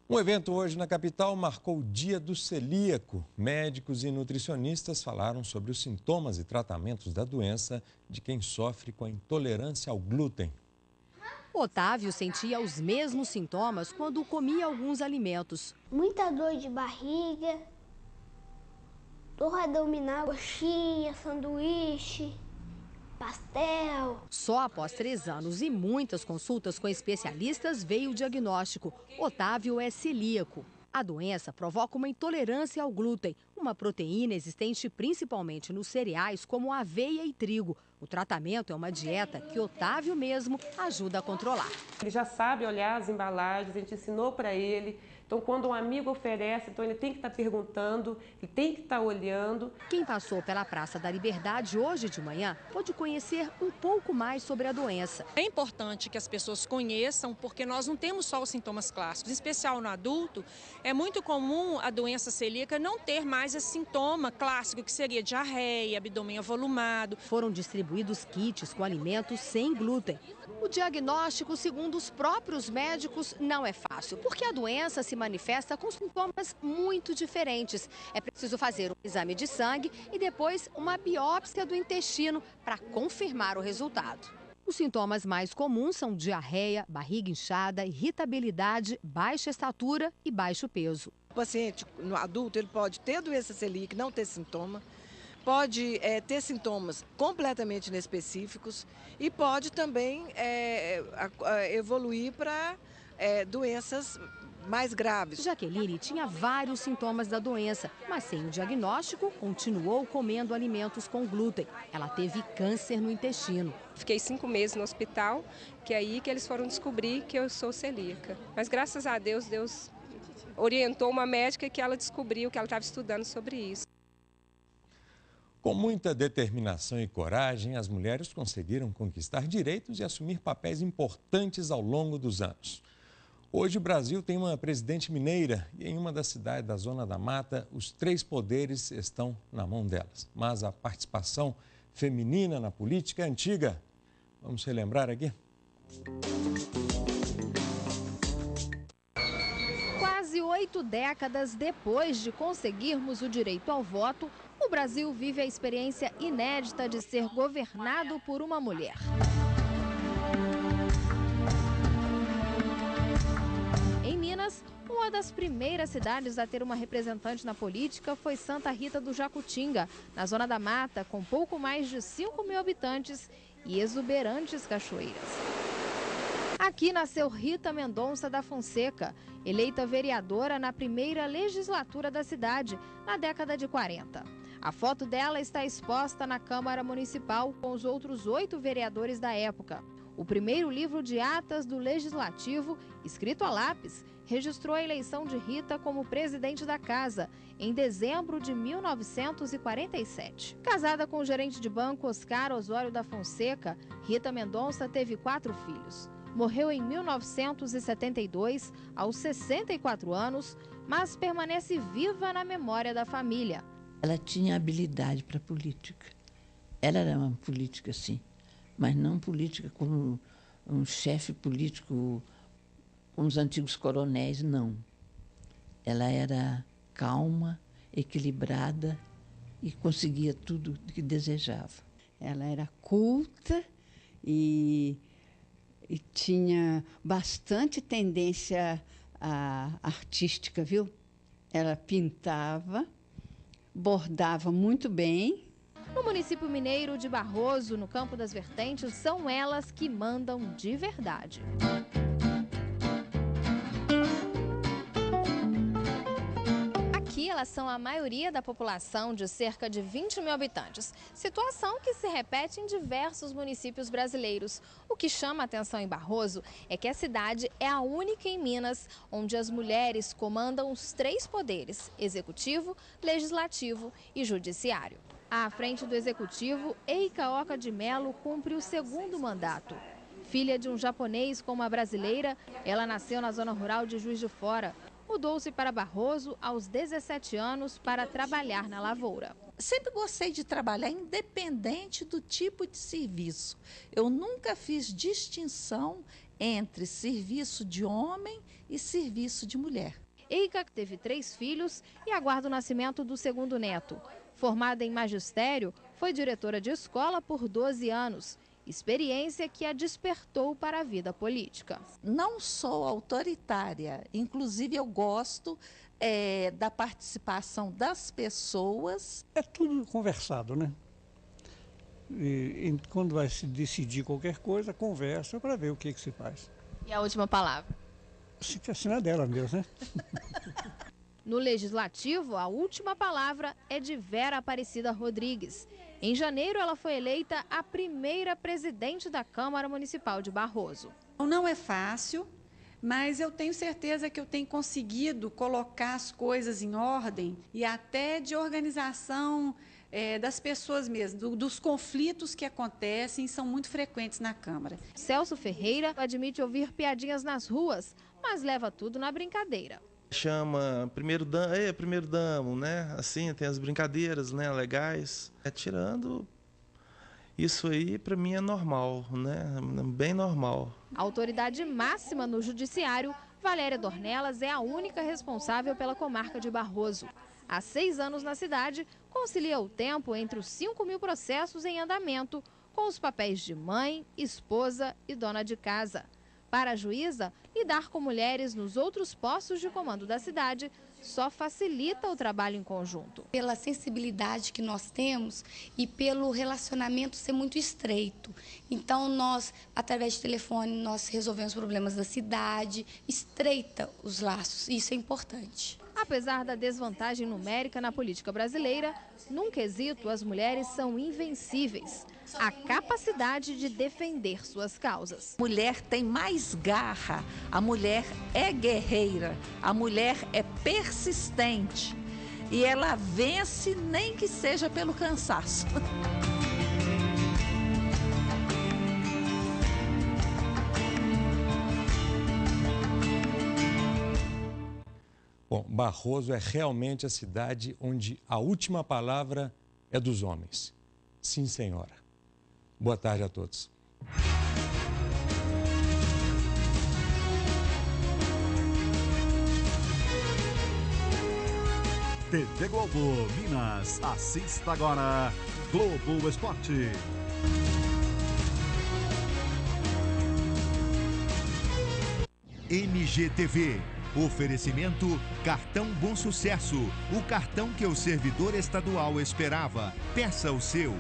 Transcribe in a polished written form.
Um evento hoje na capital marcou o Dia do Celíaco. Médicos e nutricionistas falaram sobre os sintomas e tratamentos da doença de quem sofre com a intolerância ao glúten. Otávio sentia os mesmos sintomas quando comia alguns alimentos. Muita dor de barriga, dor abdominal, coxinha, sanduíche, pastel. Só após 3 anos e muitas consultas com especialistas veio o diagnóstico. Otávio é celíaco. A doença provoca uma intolerância ao glúten, uma proteína existente principalmente nos cereais como aveia e trigo. O tratamento é uma dieta que Otávio mesmo ajuda a controlar. Ele já sabe olhar as embalagens, a gente ensinou para ele. Então, quando um amigo oferece, então ele tem que estar perguntando, ele tem que estar olhando. Quem passou pela Praça da Liberdade hoje de manhã pôde conhecer um pouco mais sobre a doença. É importante que as pessoas conheçam, porque nós não temos só os sintomas clássicos. Em especial no adulto, é muito comum a doença celíaca não ter mais esse sintoma clássico, que seria diarreia, abdômen avolumado. Foram distribuídos kits com alimentos sem glúten. O diagnóstico, segundo os próprios médicos, não é fácil, porque a doença se manifesta com sintomas muito diferentes. É preciso fazer um exame de sangue e depois uma biópsia do intestino para confirmar o resultado. Os sintomas mais comuns são diarreia, barriga inchada, irritabilidade, baixa estatura e baixo peso. O paciente, no adulto, ele pode ter doença celíaca e não ter sintoma. Pode ter sintomas completamente inespecíficos e pode também evoluir para doenças mais graves. Jaqueline tinha vários sintomas da doença, mas sem o diagnóstico, continuou comendo alimentos com glúten. Ela teve câncer no intestino. Fiquei 5 meses no hospital, que é aí que eles foram descobrir que eu sou celíaca. Mas graças a Deus, Deus orientou uma médica que ela descobriu que ela estava estudando sobre isso. Com muita determinação e coragem, as mulheres conseguiram conquistar direitos e assumir papéis importantes ao longo dos anos. Hoje o Brasil tem uma presidente mineira e em uma das cidades da Zona da Mata, os 3 poderes estão na mão delas. Mas a participação feminina na política é antiga. Vamos relembrar aqui? Quase 8 décadas depois de conseguirmos o direito ao voto, o Brasil vive a experiência inédita de ser governado por uma mulher. Em Minas, uma das primeiras cidades a ter uma representante na política foi Santa Rita do Jacutinga, na Zona da Mata, com pouco mais de 5.000 habitantes e exuberantes cachoeiras. Aqui nasceu Rita Mendonça da Fonseca, eleita vereadora na primeira legislatura da cidade, na década de 40. A foto dela está exposta na Câmara Municipal com os outros 8 vereadores da época. O primeiro livro de atas do Legislativo, escrito a lápis, registrou a eleição de Rita como presidente da casa, em dezembro de 1947. Casada com o gerente de banco Oscar Osório da Fonseca, Rita Mendonça teve 4 filhos. Morreu em 1972, aos 64 anos, mas permanece viva na memória da família. Ela tinha habilidade para política. Ela era uma política, sim, mas não política como um chefe político, como os antigos coronéis, não. Ela era calma, equilibrada e conseguia tudo o que desejava. Ela era culta e tinha bastante tendência artística, viu? Ela pintava, bordava muito bem. No município mineiro de Barroso, no Campo das Vertentes, são elas que mandam de verdade. Aqui elas são a maioria da população de cerca de 20.000 habitantes, situação que se repete em diversos municípios brasileiros. O que chama a atenção em Barroso é que a cidade é a única em Minas onde as mulheres comandam os 3 poderes: executivo, legislativo e judiciário. À frente do executivo, Eika Oca de Melo cumpre o 2º mandato. Filha de um japonês com uma brasileira, ela nasceu na zona rural de Juiz de Fora. Mudou-se para Barroso aos 17 anos para trabalhar na lavoura. Sempre gostei de trabalhar independente do tipo de serviço. Eu nunca fiz distinção entre serviço de homem e serviço de mulher. Eica teve 3 filhos e aguarda o nascimento do 2º neto. Formada em magistério, foi diretora de escola por 12 anos. Experiência que a despertou para a vida política. Não sou autoritária, inclusive eu gosto da participação das pessoas. É tudo conversado, né? E quando vai se decidir qualquer coisa, conversa para ver o que se faz. E a última palavra? Se que assinar dela mesmo, né? No Legislativo, a última palavra é de Vera Aparecida Rodrigues. Em janeiro, ela foi eleita a primeira presidente da Câmara Municipal de Barroso. Não é fácil, mas eu tenho certeza que eu tenho conseguido colocar as coisas em ordem e até de organização das pessoas mesmo, dos conflitos que acontecem, são muito frequentes na Câmara. Celso Ferreira admite ouvir piadinhas nas ruas, mas leva tudo na brincadeira. Chama primeiro damo, né? Assim, tem as brincadeiras, né, legais. Tirando isso aí, para mim é normal, né? Bem normal. A autoridade máxima no judiciário, Valéria Dornelas, é a única responsável pela comarca de Barroso. Há 6 anos na cidade, concilia o tempo entre os 5.000 processos em andamento, com os papéis de mãe, esposa e dona de casa. Para a juíza, lidar com mulheres nos outros postos de comando da cidade só facilita o trabalho em conjunto. Pela sensibilidade que nós temos e pelo relacionamento ser muito estreito. Então, nós, através de telefone, nós resolvemos problemas da cidade, estreita os laços, e isso é importante. Apesar da desvantagem numérica na política brasileira, num quesito as mulheres são invencíveis: a capacidade de defender suas causas. A mulher tem mais garra, a mulher é guerreira, a mulher é persistente e ela vence nem que seja pelo cansaço. Bom, Barroso é realmente a cidade onde a última palavra é dos homens. Sim, senhora. Boa tarde a todos. TV Globo Minas, assista agora Globo Esporte. MGTV. Oferecimento Cartão Bom Sucesso, o cartão que o servidor estadual esperava. Peça o seu.